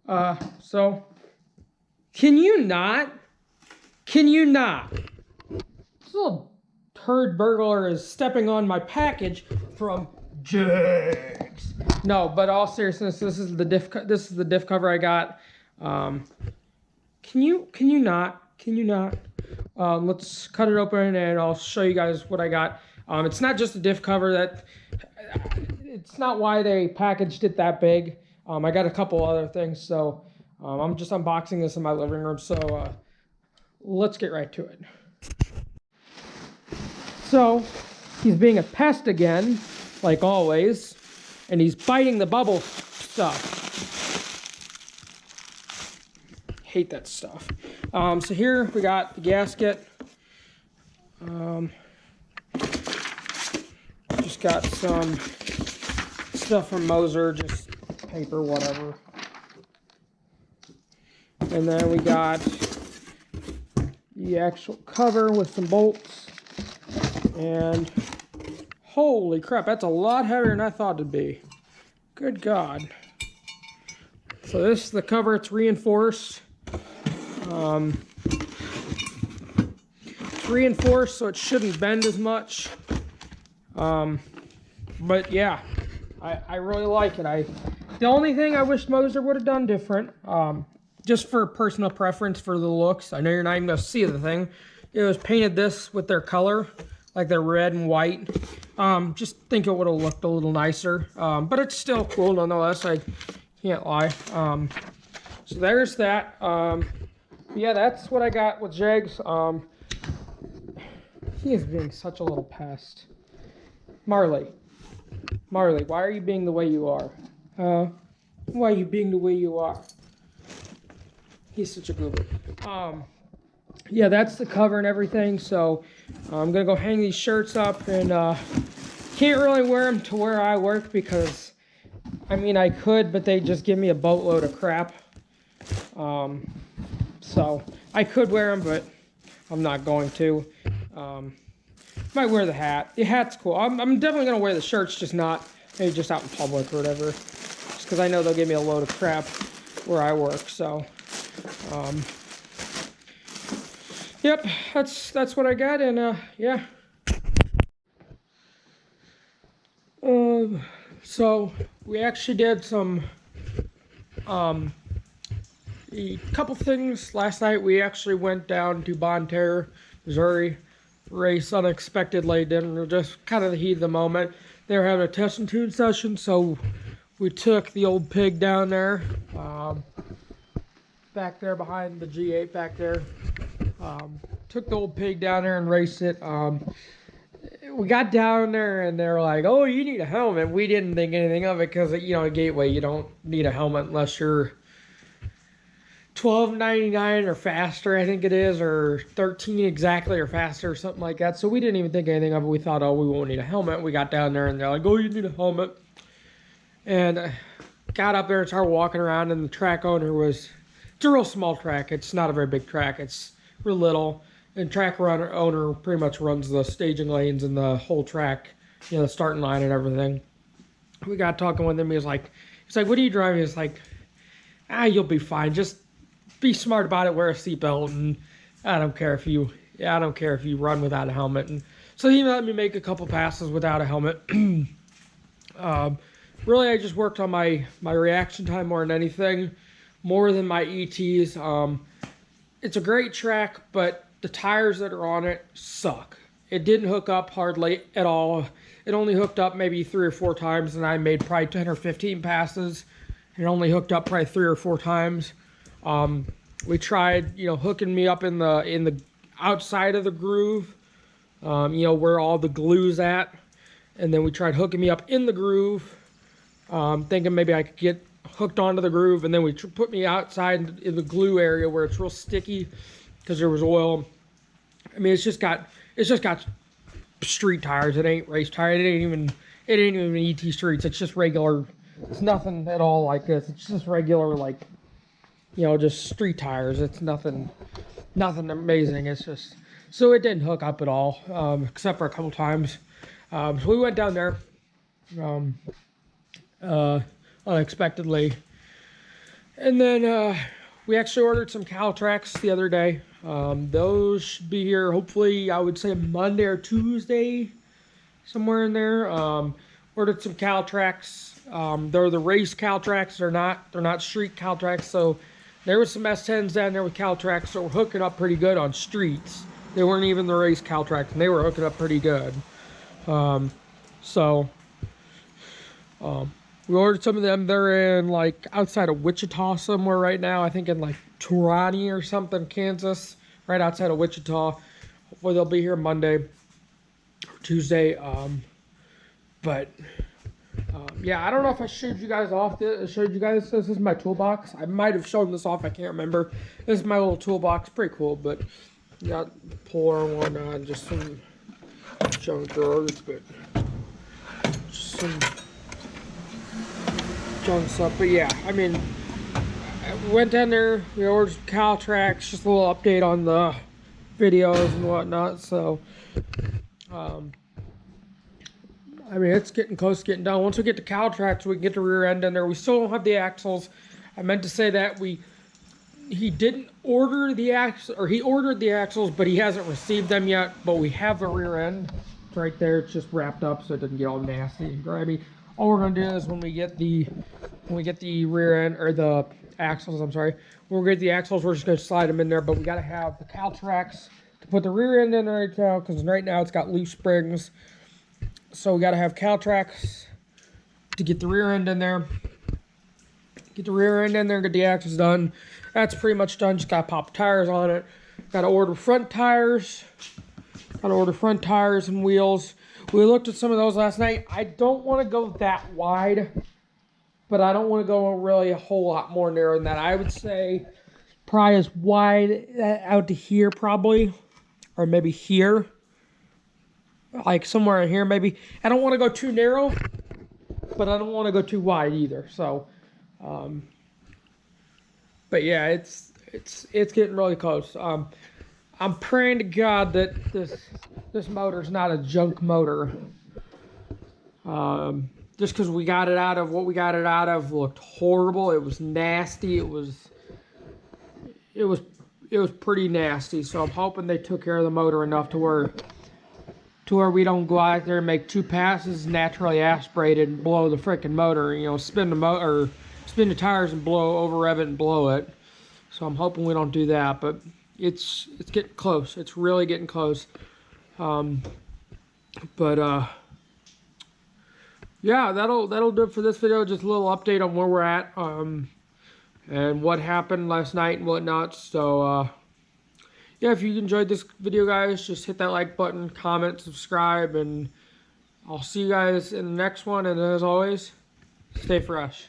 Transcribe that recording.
So can you not? Can you not? This little turd burglar is stepping on my package from jegs. No, but all seriousness, this is the diff cover I got. Can you not? Can you not? Let's cut it open and I'll show you guys what I got. It's not just a diff cover. It's not why they packaged it that big. I got a couple other things, so I'm just unboxing this in my living room. So let's get right to it. So he's being a pest again, like always, and he's biting the bubble stuff. Hate that stuff. So here we got the gasket. Just got some stuff from Moser, just paper, whatever. And then we got the actual cover with some bolts. And holy crap, that's a lot heavier than I thought it'd be. Good God. So this is the cover, it's reinforced. It's reinforced so it shouldn't bend as much. But yeah, I really like it. The only thing I wish Moser would have done different, just for personal preference for the looks, I know you're not even going to see the thing, it was painted this with their color, like their red and white. Just think it would have looked a little nicer, but it's still cool nonetheless, I can't lie. So there's that. Yeah, that's what I got with jegs. He is being such a little pest. Marley, why are you being the way you are? Why are you being the way you are? He's such a goober. Yeah, that's the cover and everything. So I'm gonna go hang these shirts up, and can't really wear them to where I work because, I mean, I could, but they just give me a boatload of crap. So I could wear them, but I'm not going to. Might wear the hat. The hat's cool. I'm definitely gonna wear the shirts, just not maybe just out in public or whatever. Just because I know they'll give me a load of crap where I work. So, yep, that's what I got, and yeah. So we actually did some a couple things last night. We actually went down to Bonne Terre, Missouri. Race unexpectedly, didn't just kind of the heat of the moment. They were having a test and tune session, so we took the old pig down there, back there behind the G8 back there. Took the old pig down there and raced it. We got down there and they're like, "Oh, you need a helmet." We didn't think anything of it because, you know, at Gateway you don't need a helmet unless you're $12.99 or faster, I think it is, or 13 exactly or faster or something like that. So we didn't even think anything of it. We thought, oh, we won't need a helmet. We got down there and they're like, "Oh, you need a helmet." And got up there and started walking around, and the track owner it's a real small track. It's not a very big track. It's real little. And owner pretty much runs the staging lanes and the whole track, you know, the starting line and everything. We got talking with him. He's like, "What are you driving?" He's like, "You'll be fine. Just be smart about it, wear a seatbelt, and I don't care if you run without a helmet." And so he let me make a couple passes without a helmet. Really, I just worked on my reaction time more than anything, more than my ETs. It's a great track, but the tires that are on it suck. It didn't hook up hardly at all. It only hooked up maybe 3 or 4 times, and I made probably 10 or 15 passes. It only hooked up probably 3 or 4 times. We tried, you know, hooking me up in the outside of the groove, you know, where all the glue's at, and then we tried hooking me up in the groove, thinking maybe I could get hooked onto the groove, and then we put me outside in the glue area where it's real sticky because there was oil. I mean, it's just got street tires. It ain't race tires. It ain't even ET streets. It's just regular. It's nothing at all like this. It's just regular, like, you know, just street tires. It's nothing amazing. It's just, so it didn't hook up at all, except for a couple times. So we went down there unexpectedly, And then we actually ordered some Caltracs the other day. Those should be here hopefully, I would say Monday or Tuesday, somewhere in there. Ordered some Caltracs. They're the race Caltracs. They're not street Caltracs. So there was some S10s down there with Caltracs that were hooking up pretty good on streets. They weren't even the race Caltracs, and they were hooking up pretty good. We ordered some of them. They're in like outside of Wichita somewhere right now. I think in like Turani or something, Kansas, right outside of Wichita. Hopefully they'll be here Monday or Tuesday. Yeah, I don't know if I showed you guys this is my toolbox. I might have shown this off, I can't remember. This is my little toolbox, pretty cool, but got puller and whatnot, just some junk drawers, but just some junk stuff. But yeah, I mean, we went down there, we ordered some Caltracs, just a little update on the videos and whatnot. So I mean, it's getting close to getting done. Once we get the Caltracs, we can get the rear end in there. We still don't have the axles. I meant to say that he didn't order the axles, or he ordered the axles, but he hasn't received them yet. But we have the rear end. It's right there. It's just wrapped up so it doesn't get all nasty and grimy. All we're gonna do is when we get the rear end, or the axles, I'm sorry, when we get the axles, we're just gonna slide them in there. But we gotta have the Caltracs to put the rear end in right now, because right now it's got loose springs. So we got to have Caltracs to get the rear end in there. Get the rear end in there, get the axles done. That's pretty much done. Just got to pop tires on it. Got to order front tires. Got to order front tires and wheels. We looked at some of those last night. I don't want to go that wide, but I don't want to go really a whole lot more narrow than that. I would say probably as wide out to here probably, or maybe here. Like somewhere in here maybe. I don't want to go too narrow, but I don't want to go too wide either. So but yeah, it's getting really close. I'm praying to God that this motor's not a junk motor. Just because we got it out of what we got it out of looked horrible. It was nasty. It was pretty nasty. So I'm hoping they took care of the motor enough to where we don't go out there and make 2 passes, naturally aspirate it, and blow the freaking motor. You know, spin the tires and rev it and blow it. So I'm hoping we don't do that, but it's getting close. It's really getting close. Yeah, that'll do it for this video. Just a little update on where we're at, and what happened last night and whatnot. So yeah, if you enjoyed this video, guys, just hit that like button, comment, subscribe, and I'll see you guys in the next one. And as always, stay fresh.